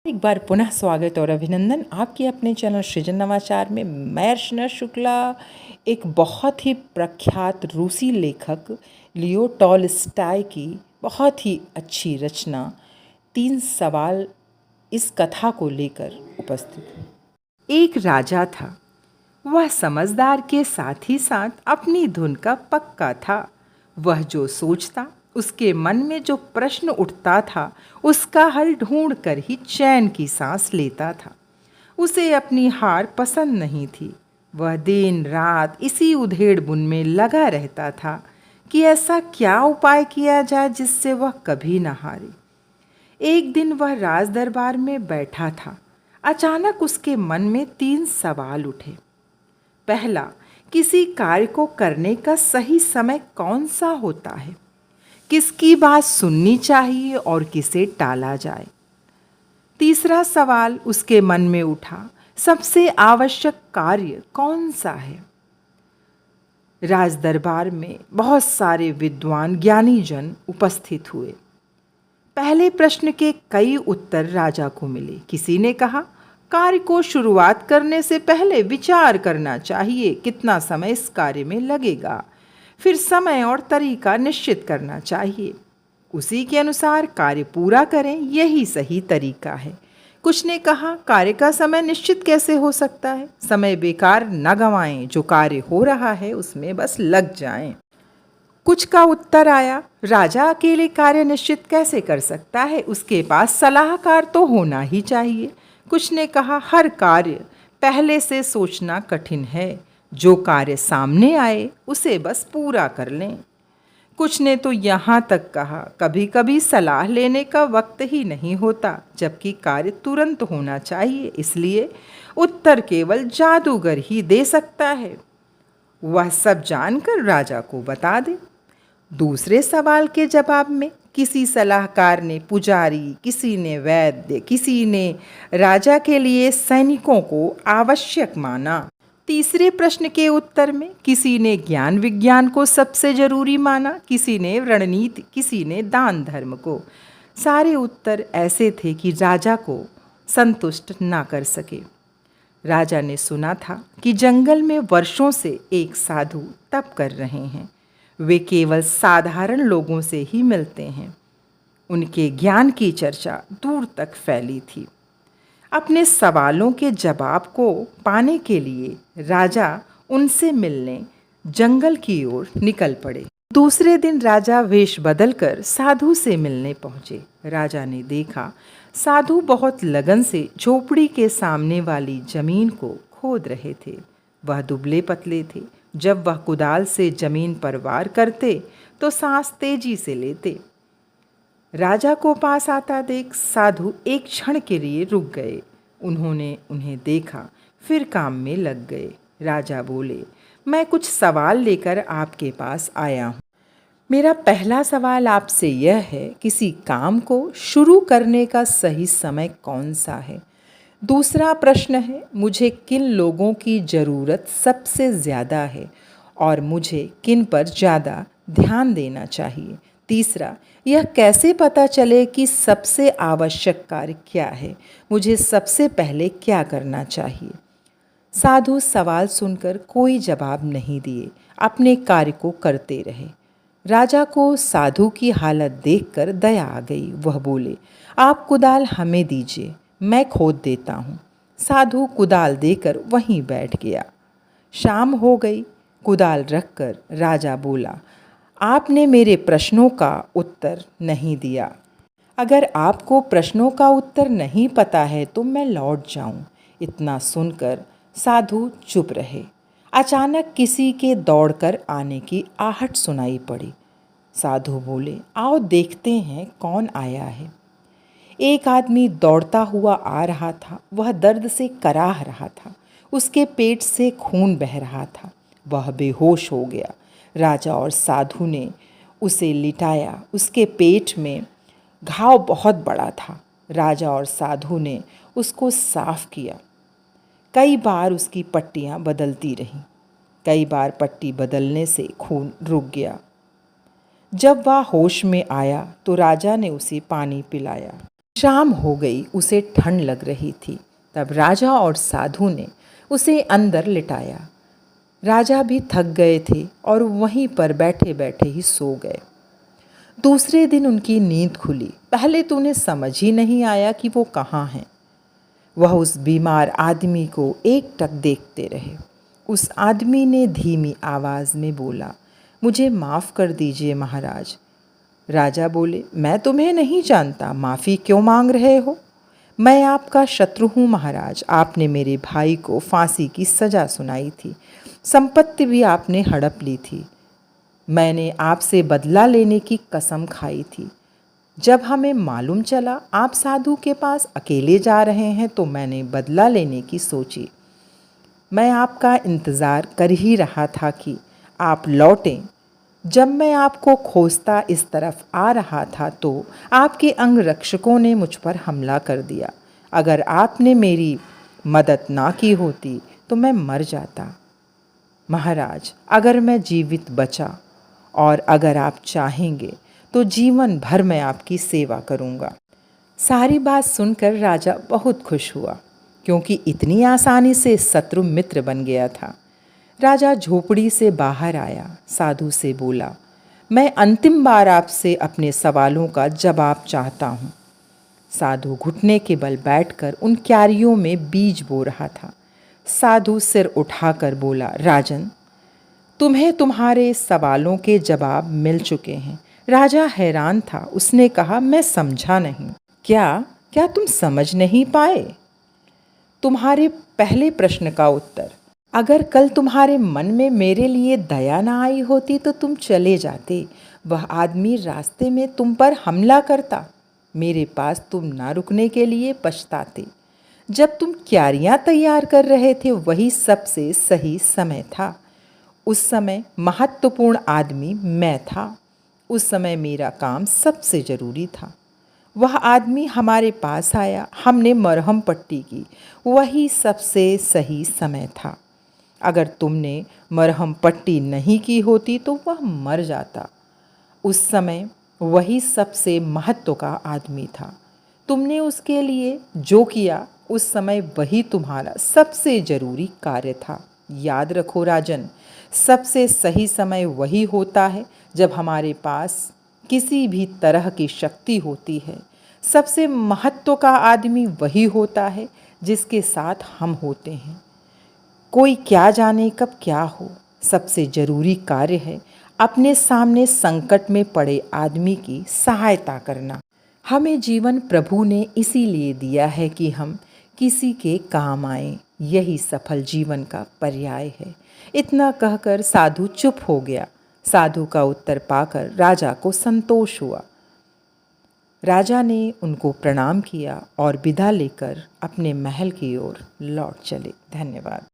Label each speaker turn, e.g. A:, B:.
A: एक बार पुनः स्वागत और अभिनंदन आपके अपने चैनल सृजन नवाचार में। मैं अर्चना शुक्ला एक बहुत ही प्रख्यात रूसी लेखक लियो टॉलस्टॉय की बहुत ही अच्छी रचना 3 सवाल इस कथा को लेकर उपस्थित हूँ। एक राजा था। वह समझदार के साथ ही साथ अपनी धुन का पक्का था। वह जो सोचता, उसके मन में जो प्रश्न उठता था, उसका हल ढूंढ कर ही चैन की सांस लेता था। उसे अपनी हार पसंद नहीं थी। वह दिन रात इसी उधेड़-बुन में लगा रहता था कि ऐसा क्या उपाय किया जाए जिससे वह कभी न हारे। एक दिन वह राज दरबार में बैठा था। अचानक उसके मन में 3 सवाल उठे। पहला, किसी कार्य को करने का सही समय कौन सा होता है? किसकी बात सुननी चाहिए और किसे टाला जाए? तीसरा सवाल उसके मन में उठा, सबसे आवश्यक कार्य कौन सा है? राज दरबार में बहुत सारे विद्वान ज्ञानी जन उपस्थित हुए। पहले प्रश्न के कई उत्तर राजा को मिले। किसी ने कहा, कार्य को शुरुआत करने से पहले विचार करना चाहिए कितना समय इस कार्य में लगेगा। फिर समय और तरीका निश्चित करना चाहिए। उसी के अनुसार कार्य पूरा करें, यही सही तरीका है। कुछ ने कहा, कार्य का समय निश्चित कैसे हो सकता है? समय बेकार न गंवाएं, जो कार्य हो रहा है उसमें बस लग जाएं। कुछ का उत्तर आया, राजा अकेले कार्य निश्चित कैसे कर सकता है? उसके पास सलाहकार तो होना ही चाहिए। कुछ ने कहा, हर कार्य पहले से सोचना कठिन है। जो कार्य सामने आए उसे बस पूरा कर लें। कुछ ने तो यहाँ तक कहा, कभी कभी सलाह लेने का वक्त ही नहीं होता, जबकि कार्य तुरंत होना चाहिए, इसलिए उत्तर केवल जादूगर ही दे सकता है। वह सब जानकर राजा को बता दे। दूसरे सवाल के जवाब में किसी सलाहकार ने पुजारी, किसी ने वैद्य, किसी ने राजा के लिए सैनिकों को आवश्यक माना। तीसरे प्रश्न के उत्तर में किसी ने ज्ञान विज्ञान को सबसे जरूरी माना, किसी ने रणनीति, किसी ने दान धर्म को। सारे उत्तर ऐसे थे कि राजा को संतुष्ट ना कर सके। राजा ने सुना था कि जंगल में वर्षों से एक साधु तप कर रहे हैं। वे केवल साधारण लोगों से ही मिलते हैं। उनके ज्ञान की चर्चा दूर तक फैली थी। अपने सवालों के जवाब को पाने के लिए राजा उनसे मिलने जंगल की ओर निकल पड़े। दूसरे दिन राजा वेश बदलकर साधु से मिलने पहुंचे। राजा ने देखा, साधु बहुत लगन से झोपड़ी के सामने वाली जमीन को खोद रहे थे। वह दुबले पतले थे। जब वह कुदाल से जमीन पर वार करते तो सांस तेजी से लेते। राजा को पास आता देख साधु एक क्षण के लिए रुक गए। उन्होंने उन्हें देखा, फिर काम में लग गए। राजा बोले, मैं कुछ सवाल लेकर आपके पास आया हूँ। मेरा पहला सवाल आपसे यह है, किसी काम को शुरू करने का सही समय कौन सा है? दूसरा प्रश्न है, मुझे किन लोगों की ज़रूरत सबसे ज़्यादा है और मुझे किन पर ज़्यादा ध्यान देना चाहिए? तीसरा, यह कैसे पता चले कि सबसे आवश्यक कार्य क्या है? मुझे सबसे पहले क्या करना चाहिए? साधु सवाल सुनकर कोई जवाब नहीं दिए, अपने कार्य को करते रहे। राजा को साधु की हालत देखकर दया आ गई। वह बोले, आप कुदाल हमें दीजिए, मैं खोद देता हूँ। साधु कुदाल देकर वहीं बैठ गया। शाम हो गई। कुदाल रखकर राजा बोला, आपने मेरे प्रश्नों का उत्तर नहीं दिया। अगर आपको प्रश्नों का उत्तर नहीं पता है तो मैं लौट जाऊं। इतना सुनकर साधु चुप रहे। अचानक किसी के दौड़कर आने की आहट सुनाई पड़ी। साधु बोले, आओ देखते हैं कौन आया है। एक आदमी दौड़ता हुआ आ रहा था। वह दर्द से कराह रहा था। उसके पेट से खून बह रहा था। वह बेहोश हो गया। राजा और साधु ने उसे लिटाया। उसके पेट में घाव बहुत बड़ा था। राजा और साधु ने उसको साफ किया। कई बार उसकी पट्टियाँ बदलती रहीं। कई बार पट्टी बदलने से खून रुक गया। जब वह होश में आया तो राजा ने उसे पानी पिलाया। शाम हो गई, उसे ठंड लग रही थी। तब राजा और साधु ने उसे अंदर लिटाया। राजा भी थक गए थे और वहीं पर बैठे बैठे ही सो गए। दूसरे दिन उनकी नींद खुली। पहले तो उन्हें समझ ही नहीं आया कि वो कहाँ हैं। वह उस बीमार आदमी को एकटक देखते रहे। उस आदमी ने धीमी आवाज़ में बोला, मुझे माफ़ कर दीजिए महाराज। राजा बोले, मैं तुम्हें नहीं जानता, माफ़ी क्यों मांग रहे हो? मैं आपका शत्रु हूँ महाराज। आपने मेरे भाई को फांसी की सज़ा सुनाई थी, संपत्ति भी आपने हड़प ली थी। मैंने आपसे बदला लेने की कसम खाई थी। जब हमें मालूम चला आप साधु के पास अकेले जा रहे हैं तो मैंने बदला लेने की सोची। मैं आपका इंतज़ार कर ही रहा था कि आप लौटें। जब मैं आपको खोजता इस तरफ आ रहा था तो आपके अंगरक्षकों ने मुझ पर हमला कर दिया। अगर आपने मेरी मदद ना की होती तो मैं मर जाता। महाराज, अगर मैं जीवित बचा और अगर आप चाहेंगे तो जीवन भर मैं आपकी सेवा करूंगा। सारी बात सुनकर राजा बहुत खुश हुआ, क्योंकि इतनी आसानी से शत्रु मित्र बन गया था। राजा झोपड़ी से बाहर आया, साधु से बोला, मैं अंतिम बार आपसे अपने सवालों का जवाब चाहता हूँ। साधु घुटने के बल बैठकर उन क्यारियों में बीज बो रहा था। साधु सिर उठाकर बोला, राजन, तुम्हें तुम्हारे सवालों के जवाब मिल चुके हैं। राजा हैरान था। उसने कहा, मैं समझा नहीं। क्या क्या तुम समझ नहीं पाए? तुम्हारे पहले प्रश्न का उत्तर, अगर कल तुम्हारे मन में मेरे लिए दया ना आई होती तो तुम चले जाते। वह आदमी रास्ते में तुम पर हमला करता। मेरे पास तुम ना रुकने के लिए पछताते। जब तुम क्यारियां तैयार कर रहे थे वही सबसे सही समय था। उस समय महत्वपूर्ण आदमी मैं था। उस समय मेरा काम सबसे ज़रूरी था। वह आदमी हमारे पास आया, हमने मरहम पट्टी की, वही सबसे सही समय था। अगर तुमने मरहम पट्टी नहीं की होती तो वह मर जाता। उस समय वही सबसे महत्व का आदमी था। तुमने उसके लिए जो किया उस समय वही तुम्हारा सबसे ज़रूरी कार्य था। याद रखो राजन, सबसे सही समय वही होता है जब हमारे पास किसी भी तरह की शक्ति होती है। सबसे महत्व का आदमी वही होता है जिसके साथ हम होते हैं। कोई क्या जाने कब क्या हो। सबसे ज़रूरी कार्य है अपने सामने संकट में पड़े आदमी की सहायता करना। हमें जीवन प्रभु ने इसीलिए दिया है कि हम किसी के काम आएं। यही सफल जीवन का पर्याय है। इतना कहकर साधु चुप हो गया। साधु का उत्तर पाकर राजा को संतोष हुआ। राजा ने उनको प्रणाम किया और विदा लेकर अपने महल की ओर लौट चले। धन्यवाद।